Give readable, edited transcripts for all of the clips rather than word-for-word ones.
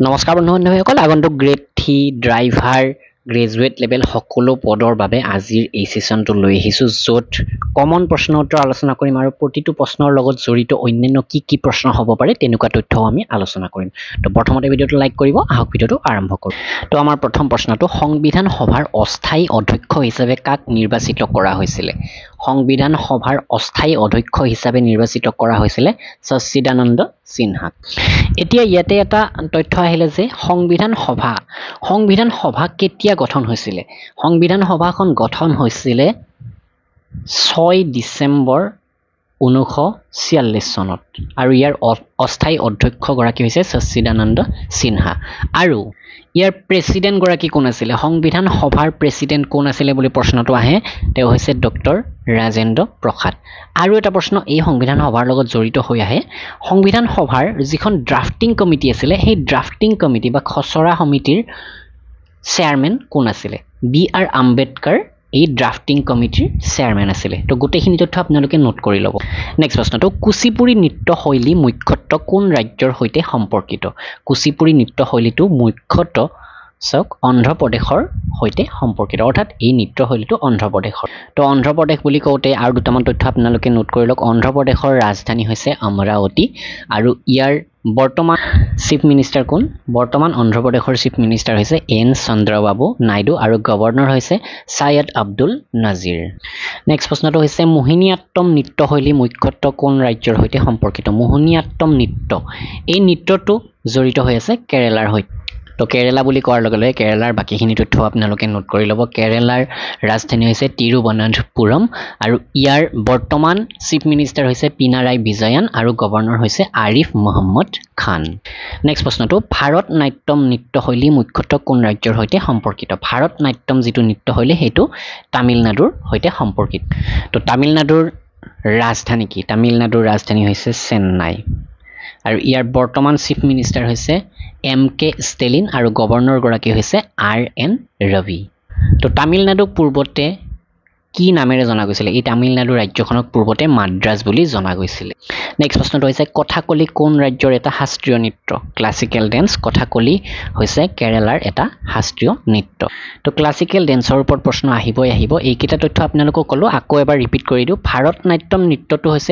নমস্কাৰ বন্ধু বান্ধৱীসকল আগন্তুক গ্ৰেড 3 ড্ৰাইভাৰ গ্ৰেজুৱেট লেভেল সকলো পদৰ বাবে আজিৰ এই সেশনটো লৈ আহিছো য'ত কমন প্ৰশ্ন উত্তৰ আলোচনা কৰিম আৰু প্ৰতিটো প্ৰশ্নৰ লগত জড়িত অন্যান্য কি প্ৰশ্ন হ'ব পাৰে তেনেকুৱা তথ্যও আমি আলোচনা কৰিম তো প্ৰথমতে ভিডিঅটো লাইক কৰিব আহক ভিডিঅটো আৰম্ভ কৰোঁ তো আমাৰ প্ৰথম প্ৰশ্নটো সংবিধান সভাৰ অস্থায়ী অধ্যক্ষ হিচাপে কাক নিৰ্বাচিত কৰা হৈছিল সংবিধান সভাৰ অস্থায়ী অধ্যক্ষ হিচাপে নিৰ্বাচিত কৰা হৈছিল সচ্চিদানন্দ সিনহাক এতিয়া ইয়াতে এটা তথ্য আহিলে যে সংবিধান সভা কেতিয়া গঠন হৈছিল সংবিধান সভাখন গঠন হৈছিল 6 ডিসেম্বৰ 1946 চনত আৰু ইয়াৰ অস্থায়ী অধ্যক্ষ গৰাকী হৈছে সচ্চিদানন্দ সিনহা আৰু ইয়াৰ প্ৰেসিডেন্ট গৰাকী কোন আছিল সংবিধান সভাৰ প্ৰেসিডেন্ট কোন আছিল বুলি প্ৰশ্নটো আহে তেওঁ হৈছে ডক্টৰ ৰাজেন্দ্ৰ প্ৰসাদ আৰু এটা প্ৰশ্ন এই সংবিধান সভাৰ লগত জড়িত হৈ আহে সংবিধান সভাৰ যিখন ড্ৰাফটিং কমিটি আছিল সেই ড্ৰাফটিং কমিটি বা খচৰা সমিতিৰ চেয়াৰম্যান কোন আছিল বি আৰ আম্বেদকাৰ এই ড্ৰাফটিং কমিটিৰ চেয়াৰম্যান আছিল তো গোটেইখিনি তথ্য আপোনালোকে নোট কৰি ল'ব নেক্সট প্ৰশ্নটো কুচিপুড়ি নৃত্যশৈলী মুখ্যতঃ কোন ৰাজ্যৰ সৈতে সম্পৰ্কিত কুচিপুড়ি নৃত্যশৈলীটো মুখ্যতঃ সক অন্ধ্ৰ প্ৰদেশৰ সৈতে সম্পৰ্কিত অৰ্থাৎ এই নৃত্যশৈলীটো অন্ধ্ৰ প্ৰদেশৰ তো অন্ধ্ৰ প্ৰদেশ বুলি কওঁতে আৰু দুটামান তথ্য আপোনালোকে নোট কৰি লওক অন্ধ্ৰ প্ৰদেশৰ ৰাজধানী হৈছে অমৰাৱতী আৰু ইয়াৰ বৰ্তমান চিফ মিনিষ্টাৰ কোন বৰ্তমান অন্ধ্ৰ প্ৰদেশৰ চিফ মিনিষ্টাৰ হৈছে এন চন্দ্ৰবাবু নাইডু আৰু গভৰ্ণৰ হৈছে সাইয়দ আব্দুল নাজিৰ নেক্সট প্ৰশ্নটো হৈছে মোহিনীআট্টম নৃত্যশৈলী মুখ্যতঃ কোন ৰাজ্যৰ সৈতে সম্পৰ্কিত মোহিনীআট্টম নৃত্য এই নৃত্যটো জড়িত হৈ আছে কেৰালাৰ সৈতে তো কেৰালা বুলি কোৱাৰ লগে লগে কেৰালাৰ বাকিখিনি তথ্য আপোনালোকে নোট কৰি ল'ব কেৰালাৰ ৰাজধানী হৈছে তিৰুৱনন্তপুৰম আৰু ইয়াৰ বৰ্তমান চিফ মিনিষ্টাৰ হৈছে পিনাৰায় বিজয়ন আৰু গভৰ্ণৰ হৈছে আৰিফ মহম্মদ খান নেক্সট প্ৰশ্নটো ভাৰত নাট্যম নৃত্যশৈলী মুখ্যতঃ কোন ৰাজ্যৰ সৈতে সম্পৰ্কিত ভাৰত নাট্যম যিটো নৃত্যশৈলী সেইটো তামিলনাডুৰ সৈতে সম্পৰ্কিত তো তামিলনাডুৰ ৰাজধানী কি তামিলনাডুৰ ৰাজধানী হৈছে চেন্নাই আৰু ইয়াৰ বৰ্তমান চিফ মিনিষ্টাৰ হৈছে এম কে ষ্টেলিন আৰু গভৰ্ণৰ গৰাকী হৈছে আৰ এন ৰবি তো তামিলনাডুক পূৰ্বতে কি নামেৰে জনা গৈছিল এই তামিলনাডু ৰাজ্যখনক পূৰ্বতে মাদ্ৰাজ বুলি জনা গৈছিল নেক্সট প্ৰশ্নটো হৈছে কথাকলি কোন ৰাজ্যৰ এটা শাস্ত্ৰীয় নৃত্য ক্লাছিকেল ডেন্স কথাকলি হৈছে কেৰালাৰ এটা শাস্ত্ৰীয় নৃত্য তো ক্লাছিকেল ডেন্সৰ ওপৰত প্ৰশ্ন আহিব এইকেইটা তথ্য আপোনালোকক ক'লো আকৌ এবাৰ ৰিপিট কৰি দিওঁ ভাৰত নাট্যম নৃত্যটো হৈছে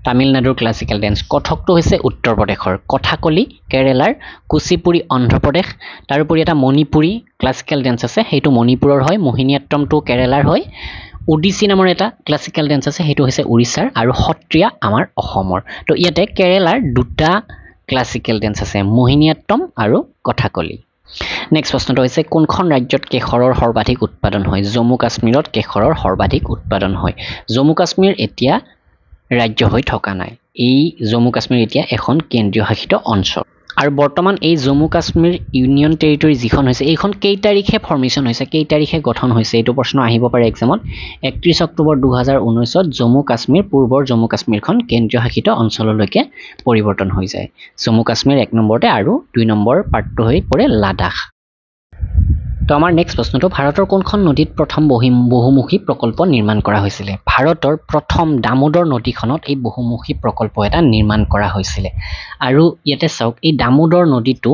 তামিলনাডুৰ ক্লাছিকেল ডেন্স কথকটো হৈছে উত্তৰ প্ৰদেশৰ কথাকলি কেৰালাৰ কুচিপুড়ি অন্ধ্ৰ প্ৰদেশ তাৰোপৰি এটা মণিপুৰী ক্লাছিকেল ডেন্স আছে সেইটো মণিপুৰৰ হয় মোহিনীআট্টমটো কেৰালাৰ হয় ওডিচি নামৰ এটা ক্লাছিকেল ডেন্স আছে সেইটো হৈছে উৰিষ্যাৰ আৰু সত্ৰীয়া আমাৰ অসমৰ তো ইয়াতে কেৰালাৰ দুটা ক্লাছিকেল ডেন্স আছে মোহিনীআট্টম আৰু কথাকলি নেক্সট প্ৰশ্নটো হৈছে কোনখন ৰাজ্যত কেশৰৰ সৰ্বাধিক উৎপাদন হয় জম্মু কাশ্মীৰত কেশৰৰ সৰ্বাধিক উৎপাদন হয় জম্মু কাশ্মীৰ এতিয়া ৰাজ্য হৈ থকা নাই এই জম্মু কাশ্মীৰ এতিয়া এখন কেন্দ্ৰীয় শাসিত অঞ্চল আৰু বৰ্তমান এই জম্মু কাশ্মীৰ ইউনিয়ন টেৰিটৰি যিখন হৈছে এইখন কেই তাৰিখে ফৰ্মেশ্যন হৈছে কেই তাৰিখে গঠন হৈছে এইটো প্ৰশ্ন আহিব পাৰে এক্সামত 31 অক্টোবৰ 2019 ত জম্মু কাশ্মীৰ পূৰ্বৰ জম্মু কাশ্মীৰখন কেন্দ্ৰীয় শাসিত অঞ্চললৈকে পৰিৱৰ্তন হৈ যায় জম্মু কাশ্মীৰ 1 নম্বৰতে আৰু 2 নম্বৰ পাৰ্টটো হৈ পৰে লাডাখ তো আমাৰ নেক্সট প্ৰশ্নটো ভাৰতৰ কোনখন নদীত প্ৰথম বহুমুখী প্ৰকল্প নিৰ্মাণ কৰা হৈছিল ভাৰতৰ প্ৰথম দামোদৰ নদীখনত এই বহুমুখী প্ৰকল্প এটা নিৰ্মাণ কৰা হৈছিল আৰু ইয়াতে চাওক এই দামোদৰ নদীটো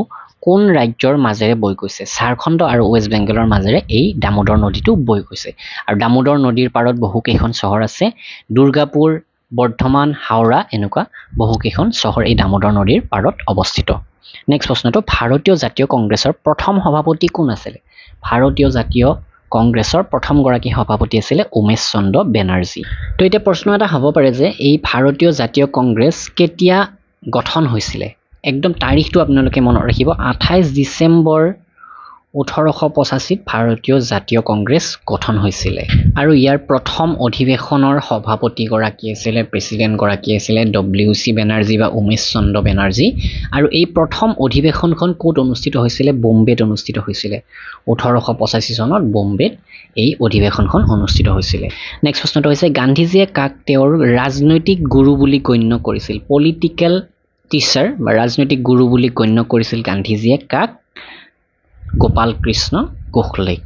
কোন ৰাজ্যৰ মাজেৰে বৈ গৈছে ঝাৰখণ্ড আৰু ৱেষ্ট বেংগলৰ মাজেৰে এই দামোদৰ নদীটো বৈ গৈছে আৰু দামোদৰ নদীৰ পাৰত বহুকেইখন চহৰ আছে দুৰ্গাপুৰ বৰ্ধমান হাওৰা এনেকুৱা বহুকেইখন চহৰ এই দামোদৰ নদীৰ পাৰত অৱস্থিত নেক্সট প্ৰশ্নটো ভাৰতীয় জাতীয় কংগ্ৰেছৰ প্ৰথম সভাপতি কোন আছিল ভাৰতীয় জাতীয় কংগ্ৰেছৰ প্ৰথম গৰাকী সভাপতি আছিল উমেশ চন্দ্ৰ বেনাৰ্জী তো এতিয়া প্ৰশ্ন এটা হ'ব পাৰে যে এই ভাৰতীয় জাতীয় কংগ্ৰেছ কেতিয়া গঠন হৈছিল একদম তাৰিখটো আপোনালোকে মনত ৰাখিব 28 ডিসেম্বৰ 1885 ভাৰতীয় জাতীয় কংগ্ৰেছ গঠন হৈছিল আৰু ইয়াৰ প্ৰথম অধিৱেশনৰ সভাপতি গৰাকী আছিল প্ৰেসিডেন্ট গৰাকী আছিল ডব্লিউ.চি. বেনাৰ্জী বা উমেশ চন্দ্ৰ বেনাৰ্জী আৰু এই প্ৰথম অধিৱেশনখন ক'ত অনুষ্ঠিত হৈছিল বোম্বেত অনুষ্ঠিত হৈছিল 1885 চনত বোম্বেত এই অধিৱেশনখন অনুষ্ঠিত হৈছিল নেক্সট প্ৰশ্নটো হৈছে গান্ধীজীয়ে কাক তেওঁৰ ৰাজনৈতিক গুৰু বুলি গণ্য কৰিছিল পলিটিক্যাল টিচাৰ বা ৰাজনৈতিক গুৰু বুলি গণ্য কৰিছিল গান্ধীজীয়ে কাক গোপাল কৃষ্ণ গোখলেক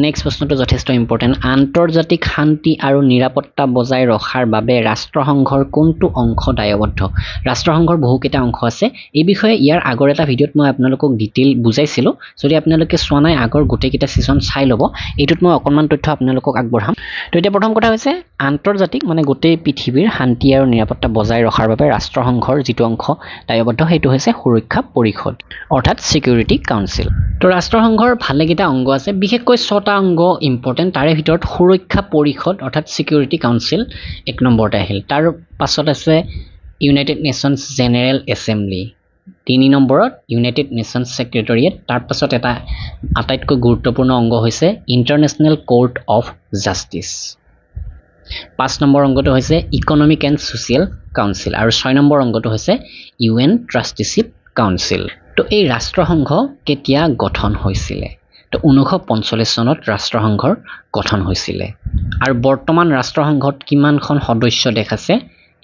নেক্সট প্ৰশ্নটো যথেষ্ট ইম্পৰ্টেণ্ট আন্তৰ্জাতিক শান্তি আৰু নিৰাপত্তা বজাই ৰখাৰ বাবে ৰাষ্ট্ৰসংঘৰ কোনটো অংশ দায়বদ্ধ ৰাষ্ট্ৰসংঘৰ বহুকেইটা অংশ আছে এই বিষয়ে ইয়াৰ আগৰ এটা ভিডিঅ'ত মই আপোনালোকক ডিটেইল বুজাইছিলোঁ যদি আপোনালোকে চোৱা নাই আগৰ গোটেইকেইটা ছিজন চাই ল'ব এইটোত মই অকণমান তথ্য আপোনালোকক আগবঢ়াম তো এতিয়া প্ৰথম কথা হৈছে আন্তৰ্জাতিক মানে গোটেই পৃথিৱীৰ শান্তি আৰু নিৰাপত্তা বজাই ৰখাৰ বাবে ৰাষ্ট্ৰসংঘৰ যিটো অংশ দায়বদ্ধ সেইটো হৈছে সুৰক্ষা পৰিষদ অৰ্থাৎ চিকিউৰিটি কাউন্সিল তো ৰাষ্ট্ৰসংঘৰ ভালেকেইটা অংগ আছে বিশেষকৈ 6টা অংগ ইম্পৰ্টেণ্ট তাৰে ভিতৰত সুৰক্ষা পৰিষদ অৰ্থাৎ চিকিউৰিটি কাউন্সিল এক নম্বৰতে আহিল তাৰ পাছত আছে ইউনাইটেড নেশ্যনছ জেনেৰেল এছেম্বলি 3 নম্বৰত ইউনাইটেড নেশ্যনছ ছেক্ৰেটাৰিয়েট তাৰ পাছত এটা আটাইতকৈ গুৰুত্বপূৰ্ণ অংগ হৈছে international court of justice 5 number অংগটো হৈছে ইকনমিক এণ্ড ছ'চিয়েল কাউন্সিল আৰু 6 নম্বৰ অংগটো হৈছে ইউএন ট্ৰাষ্টিশ্বিপ কাউন্সিল তো এই ৰাষ্ট্ৰসংঘ কেতিয়া গঠন হৈছিলে তো 1945 চনত ৰাষ্ট্ৰসংঘৰ গঠন হৈছিলে আৰু বৰ্তমান ৰাষ্ট্ৰসংঘত কিমানখন সদস্য দেশ আছে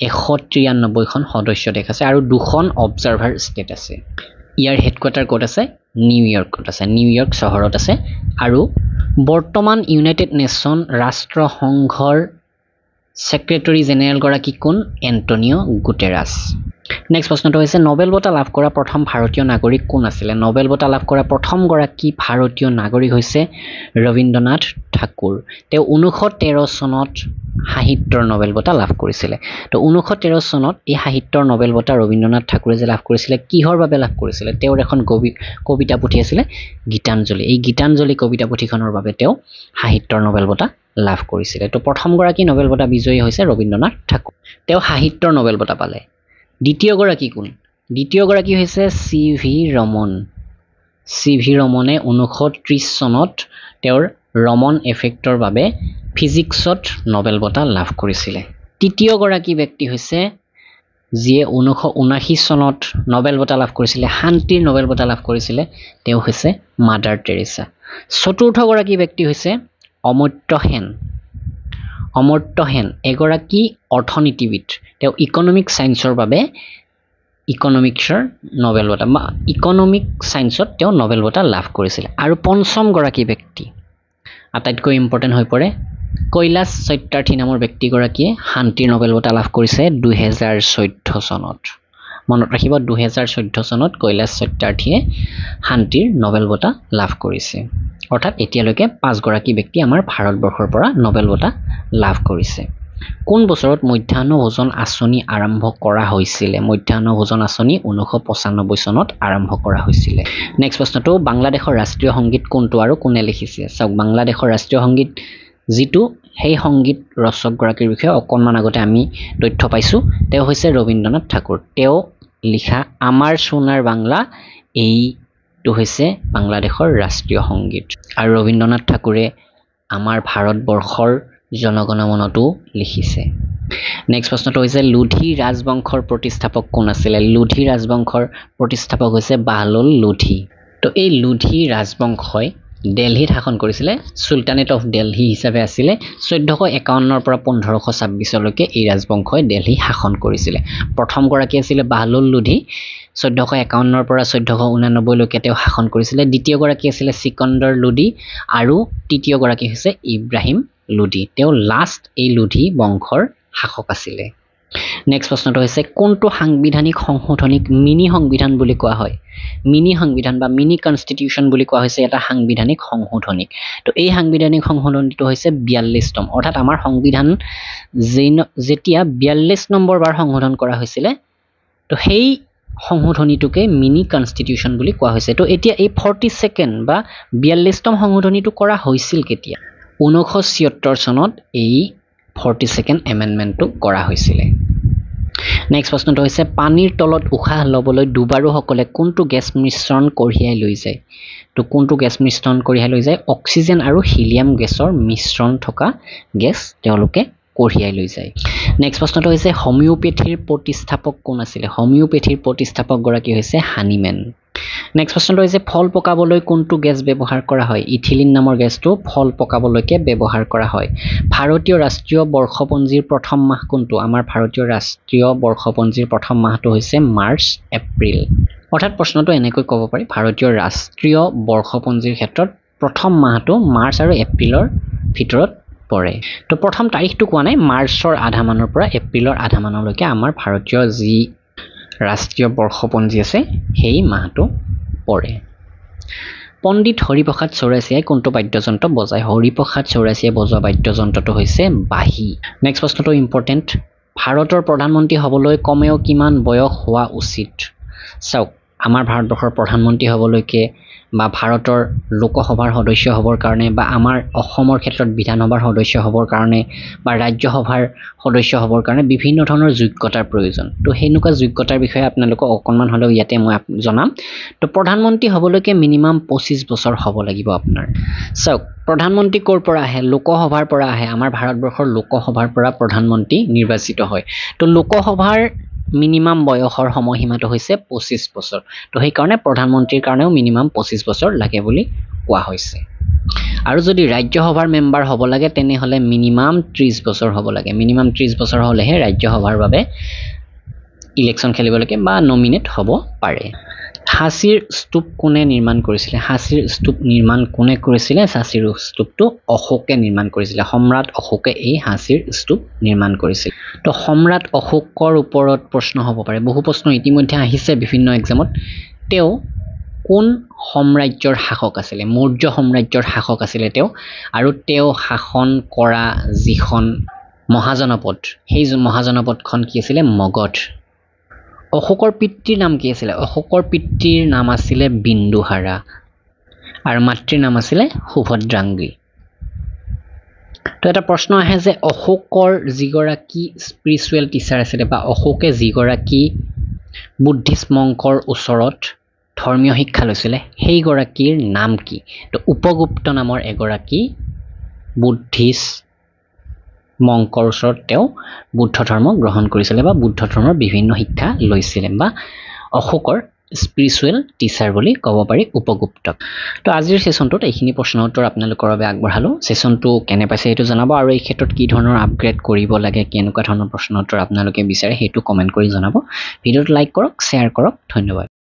193খন সদস্য দেশ আছে আৰু 2খন অবজাৰ্ভাৰ ষ্টেট আছে ইয়াৰ হেডকোৱাৰ্টাৰ ক'ত আছে নিউয়ৰ্কত আছে নিউয়ৰ্ক চহৰত আছে আৰু বৰ্তমান ইউনাইটেড নেশ্যন ৰাষ্ট্ৰসংঘৰ ছেক্ৰেটাৰী জেনেৰেল গৰাকী কোন এণ্টনিঅ' গুটেৰাছ নেক্সট প্ৰশ্নটো হৈছে নোবেল বঁটা লাভ কৰা প্ৰথম ভাৰতীয় নাগৰিক কোন আছিলে নোবেল বঁটা লাভ কৰা প্ৰথম গৰাকী ভাৰতীয় নাগৰিক হৈছে ৰবীন্দ্ৰনাথ ঠাকুৰ তেওঁ 1913 চনত সাহিত্যৰ নোবেল বঁটা লাভ কৰিছিলে তো 1913 চনত এই সাহিত্যৰ নোবেল বঁটা ৰবীন্দ্ৰনাথ ঠাকুৰে যে লাভ কৰিছিলে কিহৰ বাবে লাভ কৰিছিলে তেওঁৰ এখন কবিতা পুথি আছিলে গীতাঞ্জলি এই গীতাঞ্জলি কবিতা পুথিখনৰ বাবে তেওঁ সাহিত্যৰ নোবেল বঁটা লাভ কৰিছিলে তো প্ৰথম গৰাকী নোবেল বঁটা বিজয়ী হৈছে ৰবীন্দ্ৰনাথ ঠাকুৰ তেওঁ সাহিত্যৰ নোবেল বঁটা পালে দ্বিতীয় গৰাকী কোন দ্বিতীয় গৰাকী হৈছে চি.ভি. ৰমন চি.ভি. ৰমনে 1930 চনত তেওঁৰ ৰমন এফেক্টৰ বাবে ফিজিক্সত নোবেল বঁটা লাভ কৰিছিলে তৃতীয় গৰাকী ব্যক্তি হৈছে যিয়ে 1979 চনত নোবেল বঁটা লাভ কৰিছিলে শান্তিৰ নোবেল বঁটা লাভ কৰিছিলে তেওঁ হৈছে মাদাৰ টেৰেছা চতুৰ্থ গৰাকী ব্যক্তি হৈছে অমৰ্ত্য সেন এগৰাকী অৰ্থনীতিবিদ তেওঁ ইকনমিক সায়েন্সৰ বাবে ইকনমিক্সৰ নোবেল বঁটা বা ইকনমিক সায়েন্সত তেওঁ নোবেল বঁটা লাভ কৰিছিল আৰু পঞ্চম গৰাকী ব্যক্তি আটাইতকৈ ইম্পৰ্টেণ্ট হৈ পৰে কৈলাশ সত্যাৰ্থী নামৰ ব্যক্তিগৰাকীয়ে শান্তিৰ নোবেল বঁটা লাভ কৰিছে 2014 চনত মনত ৰাখিব 2014 চনত কৈলাশ সত্যাৰ্থীয়ে শান্তিৰ নোবেল বঁটা লাভ কৰিছে অৰ্থাৎ এতিয়ালৈকে 5 গৰাকী ব্যক্তি আমাৰ ভাৰতবৰ্ষৰ পৰা নোবেল বঁটা লাভ কৰিছে কোন বছৰত মধ্যাহ্ন ভোজন আঁচনি আৰম্ভ কৰা হৈছিল মধ্যাহ্ন ভোজন আঁচনি 1995 চনত আৰম্ভ কৰা হৈছিল নেক্সট প্ৰশ্নটো বাংলাদেশৰ ৰাষ্ট্ৰীয় সংগীত কোনটো আৰু কোনে লিখিছে চাওক বাংলাদেশৰ ৰাষ্ট্ৰীয় সংগীত যিটো সেই সংগীত ৰচক গৰাকীৰ বিষয়ে অকণমান আগতে আমি তথ্য পাইছো তেওঁ হৈছে ৰবীন্দ্ৰনাথ ঠাকুৰ তেওঁ লিখা আমাৰ সোণাৰ বাংলা এইটো হৈছে বাংলাদেশৰ ৰাষ্ট্ৰীয় সংগীত আৰু ৰবীন্দ্ৰনাথ ঠাকুৰে আমাৰ ভাৰতবৰ্ষৰ জনগণমনতো লিখিছে নেক্সট প্ৰশ্নটো হৈছে লোধি ৰাজবংশৰ প্ৰতিষ্ঠাপক কোন আছিল লোধি ৰাজবংশৰ প্ৰতিষ্ঠাপক হৈছে বাহলোল লোধি তো এই লোধি ৰাজবংশই দিল্লীত শাসন কৰিছিলে সুলতানেট অফ দিল্লী হিচাপে আছিলে 1451 ৰ পৰা 1526 লৈকে এই ৰাজবংশই দিল্লী শাসন কৰিছিলে প্ৰথম গৰাকী আছিল বাহলোল লোধি 1451 ৰ পৰা 1489 লৈকে তেওঁ শাসন কৰিছিলে দ্বিতীয় গৰাকী আছিল সিকন্দৰ লোধি আৰু তৃতীয় গৰাকী হৈছে ইব্ৰাহিম লোধি তেওঁ লাষ্ট এই লোধি বংশৰ শাসক আছিলে নেক্সট প্ৰশ্নটো হৈছে কোনটো সাংবিধানিক সংশোধনীক মিনি সংবিধান বুলি কোৱা হয় মিনি সংবিধান বা মিনি কনষ্টিটিউচন বুলি কোৱা হৈছে এটা সাংবিধানিক সংশোধনীক তো এই সাংবিধানিক সংশোধনীটো হৈছে 42তম অৰ্থাৎ আমাৰ সংবিধান যেতিয়া 42 নম্বৰ বাৰ সংশোধন কৰা হৈছিল তো সেই সংশোধনীটোকে মিনি কনষ্টিটিউচন বুলি কোৱা হৈছে তো এতিয়া এই 42nd বা 42তম সংশোধনীটো কৰা হৈছিল কেতিয়া 1976 চনত এই 42nd এমেণ্ডমেণ্টটো কৰা হৈছিল নেক্সট প্ৰশ্নটো হৈছে পানীৰ তলত উশাহ ল'বলৈ ডুবাৰুসকলে কোনটো গেছ মিশ্ৰণ কঢ়িয়াই লৈ যায় তো কোনটো গেছ মিশ্ৰণ কঢ়িয়াই লৈ যায় অক্সিজেন আৰু হিলিয়াম গেছৰ মিশ্ৰণ থকা গেছ তেওঁলোকে কঢ়িয়াই লৈ যায় নেক্সট প্ৰশ্নটো হৈছে হোমিওপেথিৰ প্ৰতিষ্ঠাপক কোন আছিল হোমিওপেথিৰ প্ৰতিষ্ঠাপক গৰাকী হৈছে হানিমেন নেক্সট প্ৰশ্নটো হৈছে ফল পকাবলৈ কোনটো গেছ ব্যৱহাৰ কৰা হয় ইথিলিন নামৰ গেছটো ফল পকাবলৈকে ব্যৱহাৰ কৰা হয় ভাৰতীয় ৰাষ্ট্ৰীয় বৰ্ষপঞ্জীৰ প্ৰথম মাহ কোনটো আমাৰ ভাৰতীয় ৰাষ্ট্ৰীয় বৰ্ষপঞ্জীৰ প্ৰথম মাহটো হৈছে মাৰ্চ এপ্ৰিল অৰ্থাৎ প্ৰশ্নটো এনেকৈ ক'ব পাৰি ভাৰতীয় ৰাষ্ট্ৰীয় বৰ্ষপঞ্জীৰ ক্ষেত্ৰত প্ৰথম মাহটো মাৰ্চ আৰু এপ্ৰিলৰ ভিতৰত পৰে তো প্ৰথম তাৰিখটো কোৱা নাই মাৰ্চৰ আধা মানৰ পৰা এপ্ৰিলৰ আধা মানলৈকে আমাৰ ভাৰতীয় যি ৰাষ্ট্ৰীয় বৰ্ষপঞ্জী আছে সেই মাহটো পৰে পণ্ডিত হৰিপ্ৰসাদ চৌৰাচিয়াই কোনটো বাদ্যযন্ত্ৰ বজায় হৰিপ্ৰসাদ চৌৰাচিয়াই বজোৱা বাদ্যযন্ত্ৰটো হৈছে বাঁহী নেক্সট প্ৰশ্নটো ইম্পৰ্টেণ্ট ভাৰতৰ প্ৰধানমন্ত্ৰী হ'বলৈ কমেও কিমান বয়স হোৱা উচিত চাওক আমাৰ ভাৰতবৰ্ষৰ প্ৰধানমন্ত্ৰী হ'বলৈকে বা ভাৰতৰ লোকসভাৰ সদস্য হ'বৰ কাৰণে বা আমাৰ অসমৰ ক্ষেত্ৰত বিধানসভাৰ সদস্য হ'বৰ কাৰণে বা ৰাজ্যসভাৰ সদস্য হ'বৰ কাৰণে বিভিন্ন ধৰণৰ যোগ্যতাৰ প্ৰয়োজন তো হেনেকুৱা যোগ্যতাৰ বিষয়ে আপোনালোকক অকণমান হ'লেও ইয়াতে মই জনাম তো প্ৰধানমন্ত্ৰী হ'বলৈকে মিনিমাম 25 বছৰ হ'ব লাগিব আপোনাৰ চাওক প্ৰধানমন্ত্ৰী ক'ৰ পৰা আহে লোকসভাৰ পৰা আহে আমাৰ ভাৰতবৰ্ষৰ লোকসভাৰ পৰা প্ৰধানমন্ত্ৰী নিৰ্বাচিত হয় তো লোকসভাৰ মিনিমাম বয়সৰ সময়সীমাটো হৈছে 25 বছৰ তো সেই কাৰণে প্ৰধানমন্ত্ৰীৰ কাৰণেও মিনিমাম 25 বছৰ লাগে বুলি কোৱা হৈছে আৰু যদি ৰাজ্যসভাৰ মেম্বাৰ হ'ব লাগে তেনেহলে মিনিমাম 30 বছৰ হ'ব লাগে মিনিমাম 30 বছৰ হলেহে ৰাজ্যসভাৰ বাবে ইলেকশ্যন খেলিবলৈকে বা নমিনেট হ'ব পাৰে হাসিৰ স্তূপ কোনে নিৰ্মাণ কৰিছিলে হাসিৰ স্তূপ নিৰ্মাণ কোনে কৰিছিলে হাসিৰ স্তূপটো অশোকে নিৰ্মাণ কৰিছিলে সম্ৰাট অশোকে এই হাসিৰ স্তূপ নিৰ্মাণ কৰিছিল তো সম্ৰাট অশোকৰ ওপৰত প্ৰশ্ন হ'ব পাৰে বহু প্ৰশ্ন ইতিমধ্যে আহিছে বিভিন্ন এক্সামত তেওঁ কোন সাম্ৰাজ্যৰ শাসক আছিলে মৌৰ্য সাম্ৰাজ্যৰ শাসক আছিলে তেওঁ আৰু তেওঁ শাসন কৰা যিখন মহাজনপদ সেই মহাজনপদখন কি আছিলে মগধ অশোকৰ পিতৃৰ নাম কি আছিলে অশোকৰ পিতৃৰ নাম আছিলে বিন্দুহাৰা আৰু মাতৃৰ নাম আছিলে সুভদ্ৰাংগী তো এটা প্ৰশ্ন আহে যে অশোকৰ যিগৰাকী স্পিৰিচুৱেল টিচাৰ আছিলে বা অশোকে যিগৰাকী বুদ্ধিষ্ট মংকৰ ওচৰত ধৰ্মীয় শিক্ষা লৈছিলে সেই গৰাকীৰ নাম কি তো উপগুপ্ত নামৰ এগৰাকী বুদ্ধিষ্ট মংকৰ ওচৰত তেওঁ বুদ্ধ ধৰ্ম গ্ৰহণ কৰিছিলে বা বুদ্ধ ধৰ্মৰ বিভিন্ন শিক্ষা লৈছিলে বা অশোকৰ স্পিৰিচুৱেল টিচাৰ বুলি ক'ব পাৰি উপগুপ্তক তো আজিৰ সেশনটোত এইখিনি প্ৰশ্ন উত্তৰ আপোনালোকৰ বাবে আগবঢ়ালো সেশনটো কেনে পাইছে এইটো জনাব আৰু এই ক্ষেত্ৰত কি ধৰণৰ আপগ্ৰেড কৰিব লাগে কেনেকুৱা ধৰণৰ প্ৰশ্ন উত্তৰ আপোনালোকে বিচাৰে সেইটো কমেন্ট কৰি জনাব ভিডিঅ'টো লাইক কৰক শ্বেয়াৰ কৰক ধন্যবাদ